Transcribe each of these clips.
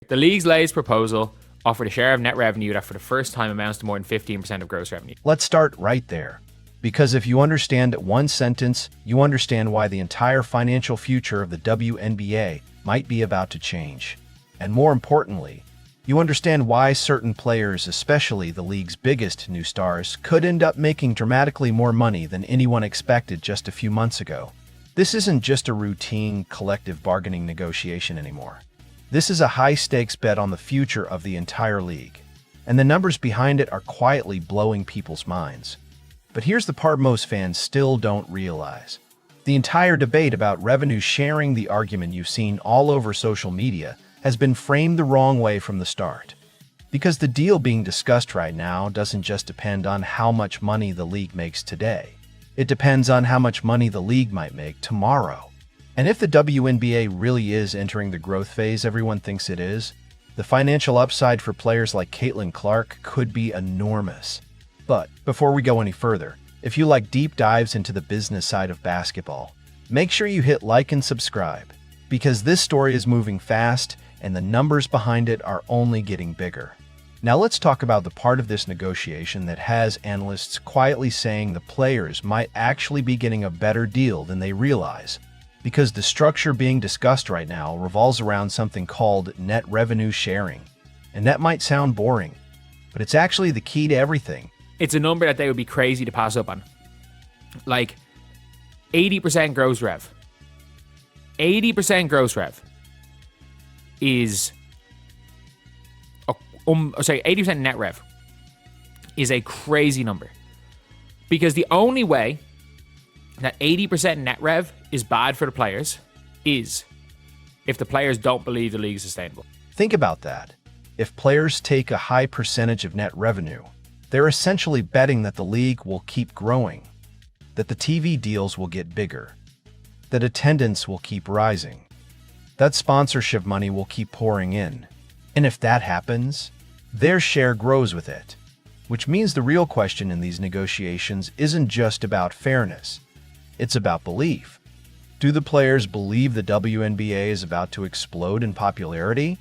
The league's latest proposal offered a share of net revenue that for the first time amounts to more than 15% of gross revenue. Let's start right there. Because if you understand one sentence, you understand why the entire financial future of the WNBA might be about to change. And more importantly, you understand why certain players, especially the league's biggest new stars, could end up making dramatically more money than anyone expected just a few months ago. This isn't just a routine collective bargaining negotiation anymore. This is a high-stakes bet on the future of the entire league. And the numbers behind it are quietly blowing people's minds. But here's the part most fans still don't realize. The entire debate about revenue sharing, the argument you've seen all over social media, has been framed the wrong way from the start. Because the deal being discussed right now doesn't just depend on how much money the league makes today. It depends on how much money the league might make tomorrow. And if the WNBA really is entering the growth phase everyone thinks it is, the financial upside for players like Caitlin Clark could be enormous. But before we go any further, if you like deep dives into the business side of basketball, make sure you hit like and subscribe, because this story is moving fast and the numbers behind it are only getting bigger. Now let's talk about the part of this negotiation that has analysts quietly saying the players might actually be getting a better deal than they realize, because the structure being discussed right now revolves around something called net revenue sharing. And that might sound boring, but it's actually the key to everything. It's a number that they would be crazy to pass up on. Like 80% gross rev. 80% gross rev is 80% net rev is a crazy number. Because the only way that 80% net rev is bad for the players is if the players don't believe the league is sustainable. Think about that. If players take a high percentage of net revenue, they're essentially betting that the league will keep growing, that the TV deals will get bigger, that attendance will keep rising, that sponsorship money will keep pouring in. And if that happens, their share grows with it. Which means the real question in these negotiations isn't just about fairness. It's about belief. Do the players believe the WNBA is about to explode in popularity?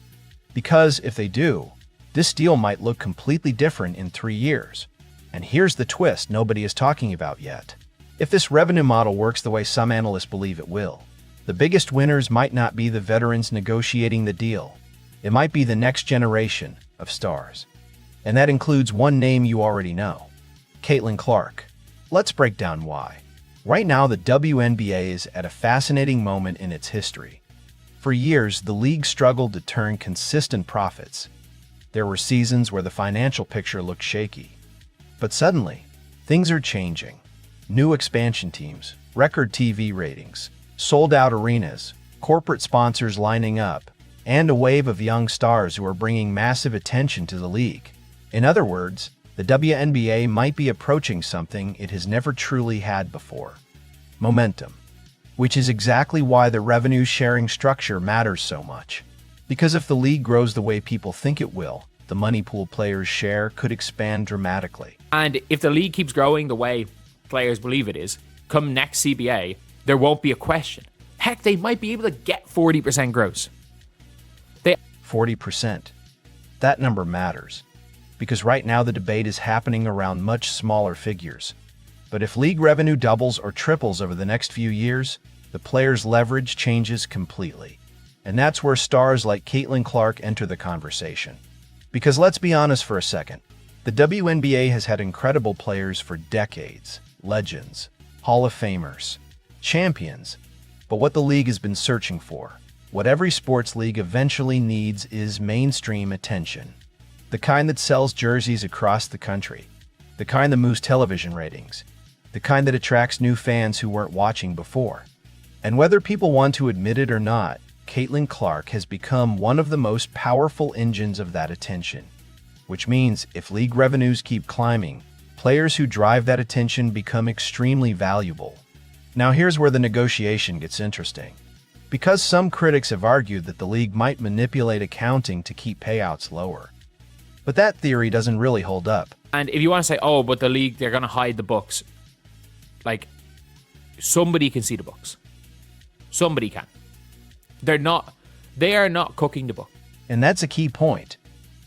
Because if they do, this deal might look completely different in 3 years. And here's the twist nobody is talking about yet. If this revenue model works the way some analysts believe it will, the biggest winners might not be the veterans negotiating the deal. It might be the next generation of stars. And that includes one name you already know, Caitlin Clark. Let's break down why. Right now, the WNBA is at a fascinating moment in its history. For years, the league struggled to turn consistent profits. There were seasons where the financial picture looked shaky. But suddenly, things are changing. New expansion teams, record TV ratings, sold-out arenas, corporate sponsors lining up, and a wave of young stars who are bringing massive attention to the league. In other words, the WNBA might be approaching something it has never truly had before. Momentum. Which is exactly why the revenue-sharing structure matters so much. Because if the league grows the way people think it will, the money pool players' share could expand dramatically. And if the league keeps growing the way players believe it is, come next CBA, there won't be a question. Heck, they might be able to get 40% gross. 40%. That number matters. Because right now the debate is happening around much smaller figures. But if league revenue doubles or triples over the next few years, the players' leverage changes completely. And that's where stars like Caitlin Clark enter the conversation. Because let's be honest for a second, the WNBA has had incredible players for decades, legends, Hall of Famers, champions. But what the league has been searching for, what every sports league eventually needs, is mainstream attention. The kind that sells jerseys across the country, the kind that moves television ratings, the kind that attracts new fans who weren't watching before. And whether people want to admit it or not, Caitlin Clark has become one of the most powerful engines of that attention. Which means if league revenues keep climbing, players who drive that attention become extremely valuable. Now here's where the negotiation gets interesting. Because some critics have argued that the league might manipulate accounting to keep payouts lower. But that theory doesn't really hold up. And if you want to say, oh, but the league, they're going to hide the books. Like, somebody can see the books. Somebody can. They are not cooking the book. And that's a key point.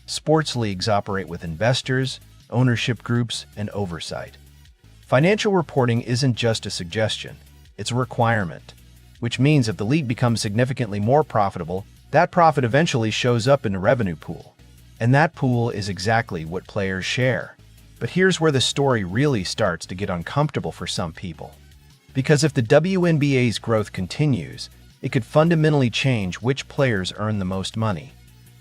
Sports leagues operate with investors, ownership groups, and oversight. Financial reporting isn't just a suggestion, it's a requirement, which means if the league becomes significantly more profitable, that profit eventually shows up in the revenue pool. And that pool is exactly what players share. But here's where the story really starts to get uncomfortable for some people. Because if the WNBA's growth continues, it could fundamentally change which players earn the most money.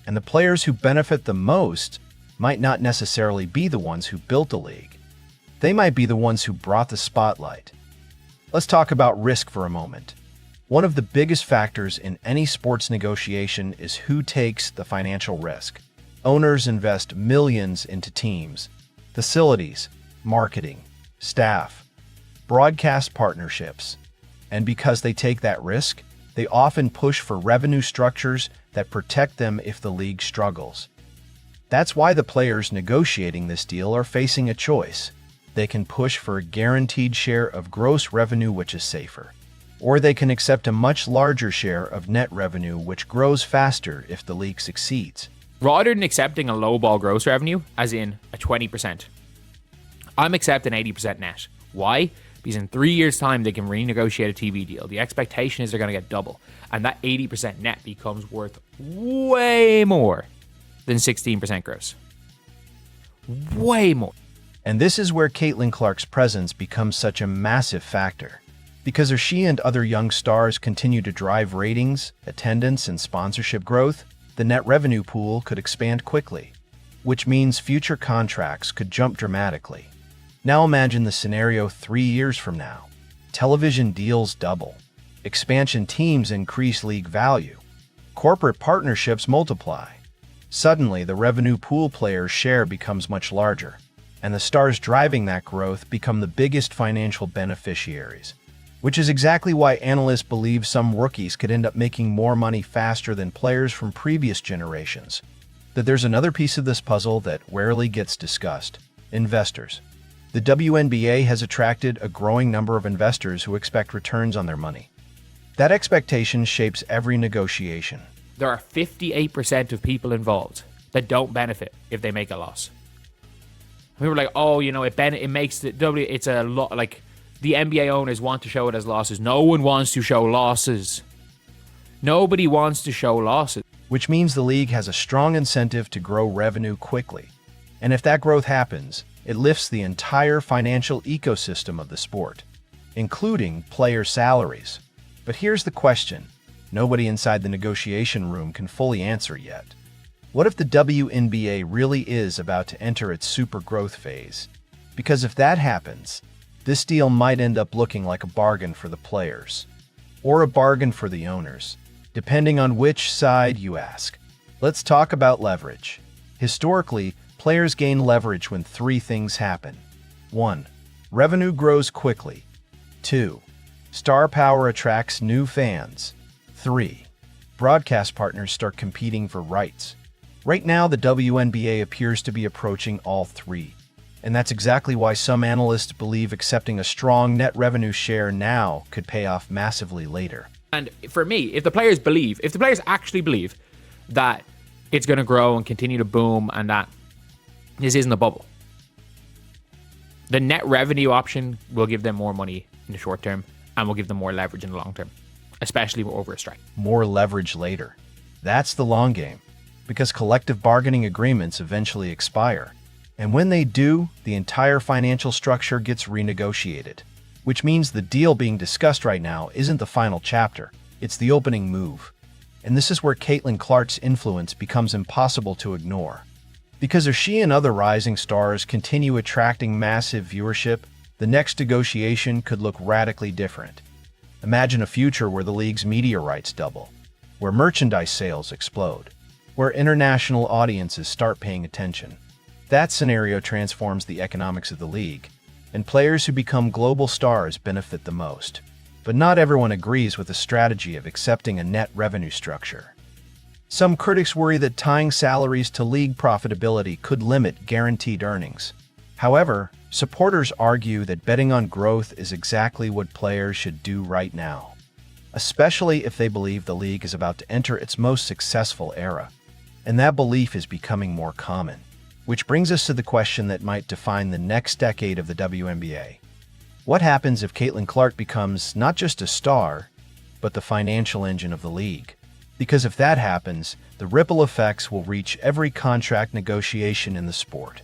And the players who benefit the most might not necessarily be the ones who built the league. They might be the ones who brought the spotlight. Let's talk about risk for a moment. One of the biggest factors in any sports negotiation is who takes the financial risk. Owners invest millions into teams, facilities, marketing, staff, broadcast partnerships. And because they take that risk, they often push for revenue structures that protect them if the league struggles. That's why the players negotiating this deal are facing a choice. They can push for a guaranteed share of gross revenue, which is safer. Or they can accept a much larger share of net revenue, which grows faster if the league succeeds. Rather than accepting a lowball gross revenue, as in a 20%, I'm accepting 80% net. Why? Because in 3 years' time, they can renegotiate a TV deal. The expectation is they're going to get double. And that 80% net becomes worth way more than 16% gross. Way more. And this is where Caitlin Clark's presence becomes such a massive factor. Because as she and other young stars continue to drive ratings, attendance, and sponsorship growth, the net revenue pool could expand quickly, which means future contracts could jump dramatically. Now imagine the scenario 3 years from now. Television deals double. Expansion teams increase league value. Corporate partnerships multiply. Suddenly, the revenue pool player's share becomes much larger, and the stars driving that growth become the biggest financial beneficiaries. Which is exactly why analysts believe some rookies could end up making more money faster than players from previous generations. That there's another piece of this puzzle that rarely gets discussed: investors. The WNBA has attracted a growing number of investors who expect returns on their money. That expectation shapes every negotiation. There are 58% of people involved that don't benefit if they make a loss. We were like, oh, it makes the it's a lot, like, the NBA owners want to show it as losses. No one wants to show losses. Nobody wants to show losses. Which means the league has a strong incentive to grow revenue quickly. And if that growth happens, it lifts the entire financial ecosystem of the sport, including player salaries. But here's the question nobody inside the negotiation room can fully answer yet. What if the WNBA really is about to enter its super growth phase? Because if that happens, this deal might end up looking like a bargain for the players, or a bargain for the owners, depending on which side you ask. Let's talk about leverage. Historically, players gain leverage when 3 things happen. 1. Revenue grows quickly. 2. Star power attracts new fans. 3. Broadcast partners start competing for rights. Right now, the WNBA appears to be approaching all 3. And that's exactly why some analysts believe accepting a strong net revenue share now could pay off massively later. And for me, if the players actually believe that it's going to grow and continue to boom and that this isn't a bubble, the net revenue option will give them more money in the short term and will give them more leverage in the long term, especially over a strike. More leverage later. That's the long game, because collective bargaining agreements eventually expire. And when they do, the entire financial structure gets renegotiated, which means the deal being discussed right now isn't the final chapter, it's the opening move. And this is where Caitlin Clark's influence becomes impossible to ignore. Because if she and other rising stars continue attracting massive viewership, the next negotiation could look radically different. Imagine a future where the league's media rights double, where merchandise sales explode, where international audiences start paying attention. That scenario transforms the economics of the league, and players who become global stars benefit the most. But not everyone agrees with the strategy of accepting a net revenue structure. Some critics worry that tying salaries to league profitability could limit guaranteed earnings. However, supporters argue that betting on growth is exactly what players should do right now, especially if they believe the league is about to enter its most successful era. and that belief is becoming more common. Which brings us to the question that might define the next decade of the WNBA. What happens if Caitlin Clark becomes not just a star, but the financial engine of the league? Because if that happens, the ripple effects will reach every contract negotiation in the sport.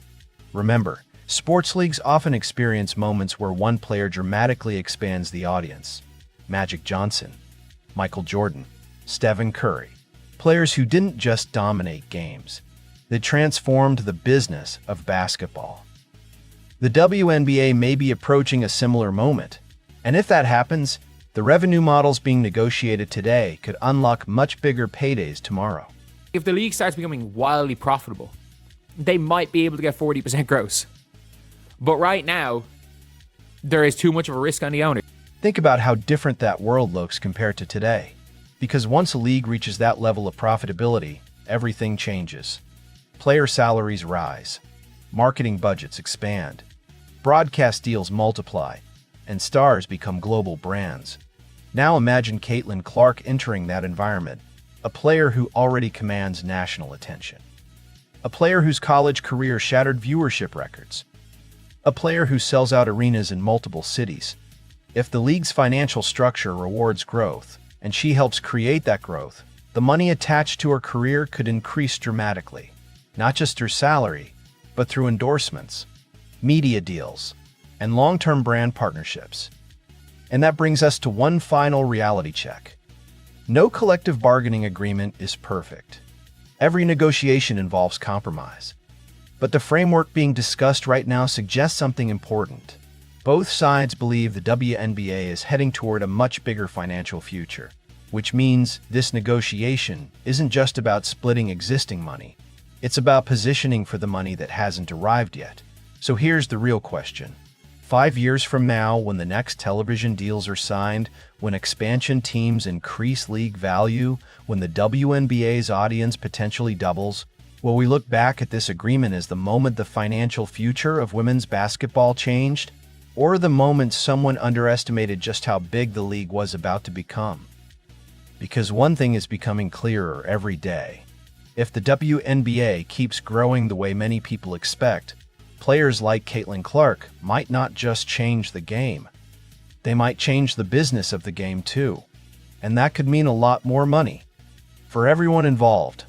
Remember, sports leagues often experience moments where one player dramatically expands the audience. Magic Johnson, Michael Jordan, Stephen Curry. Players who didn't just dominate games, they transformed the business of basketball. The WNBA may be approaching a similar moment, and if that happens, the revenue models being negotiated today could unlock much bigger paydays tomorrow. If the league starts becoming wildly profitable, they might be able to get 40% gross. But right now, there is too much of a risk on the owner. Think about how different that world looks compared to today. Because once a league reaches that level of profitability, everything changes. Player salaries rise, marketing budgets expand, broadcast deals multiply, and stars become global brands. Now imagine Caitlin Clark entering that environment, a player who already commands national attention, a player whose college career shattered viewership records, a player who sells out arenas in multiple cities. If the league's financial structure rewards growth, and she helps create that growth, the money attached to her career could increase dramatically, not just through salary, but through endorsements, media deals, and long-term brand partnerships. And that brings us to one final reality check. No collective bargaining agreement is perfect. Every negotiation involves compromise. But the framework being discussed right now suggests something important. Both sides believe the WNBA is heading toward a much bigger financial future, which means this negotiation isn't just about splitting existing money. It's about positioning for the money that hasn't arrived yet. So here's the real question. 5 years from now, when the next television deals are signed, when expansion teams increase league value, when the WNBA's audience potentially doubles, will we look back at this agreement as the moment the financial future of women's basketball changed? Or the moment someone underestimated just how big the league was about to become? Because one thing is becoming clearer every day. If the WNBA keeps growing the way many people expect, players like Caitlin Clark might not just change the game. They might change the business of the game too. And that could mean a lot more money for everyone involved.